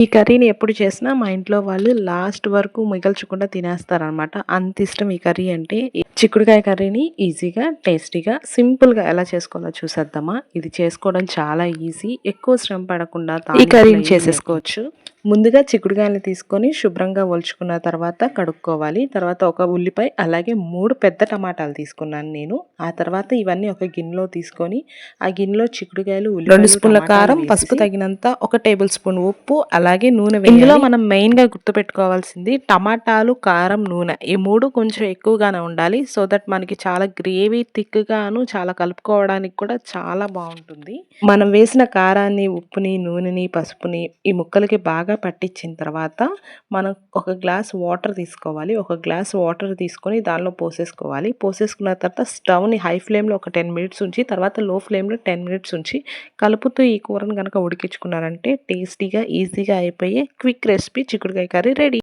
ఈ కర్రీని ఎప్పుడు చేసినా మా ఇంట్లో వాళ్ళు లాస్ట్ వరకు మిగల్చకుండా తినేస్తారనమాట. అంత ఇష్టం ఈ కర్రీ అంటే. చిక్కుడుకాయ కర్రీని ఈజీగా, టేస్టీగా, సింపుల్‌గా ఎలా చేసుకోవాలో చూసేద్దామా? ఇది చేసుకోవడం చాలా ఈజీ. ఎక్కువ శ్రమ పడకుండా ఈ కర్రీని చేసేసుకోవచ్చు. ముందుగా చిక్కుడుకాయలు తీసుకొని శుభ్రంగా ఒలుచుకున్న తర్వాత కడుక్కోవాలి. తర్వాత ఒక ఉల్లిపాయ, అలాగే 3 పెద్ద టమాటాలు తీసుకున్నాను నేను. ఆ తర్వాత ఇవన్నీ ఒక గిన్నెలో తీసుకొని, ఆ గిన్నెలో చిక్కుడుకాయలు, 2 స్పూన్ల కారం, పసుపు తగినంత, 1 టేబుల్ స్పూన్ ఉప్పు, అలాగే నూనె వేయాలి. ఇందులో మనం మెయిన్‌గా గుర్తుపెట్టుకోవాల్సింది టమాటాలు, కారం, నూనె. ఈ 3 కొంచెం ఎక్కువగానే ఉండాలి. సో దట్ మనకి చాలా గ్రేవీ థిక్‌గాను, చాలా కలుపుకోవడానికి కూడా చాలా బావుంటుంది. మనం వేసిన కారాన్ని, ఉప్పుని, నూనెని, పసుపుని ఈ ముక్కలకి బాగా పట్టించిన తర్వాత మనం ఒక గ్లాస్ వాటర్ తీసుకోవాలి. ఒక గ్లాస్ వాటర్ తీసుకొని దానిలో పోసేసుకోవాలి. పోసేసుకున్న తర్వాత స్టవ్‌ని హై ఫ్లేమ్‌లో ఒక 10 మినిట్స్ ఉంచి, తర్వాత లో ఫ్లేమ్‌లో 10 మినిట్స్ ఉంచి కలుపుతూ ఈ కూరను గనక ఉడికించుకున్నారంటే టేస్టీగా, ఈజీగా అయిపోయే క్విక్ రెసిపీ చిక్కుడుకాయ కర్రీ రెడీ.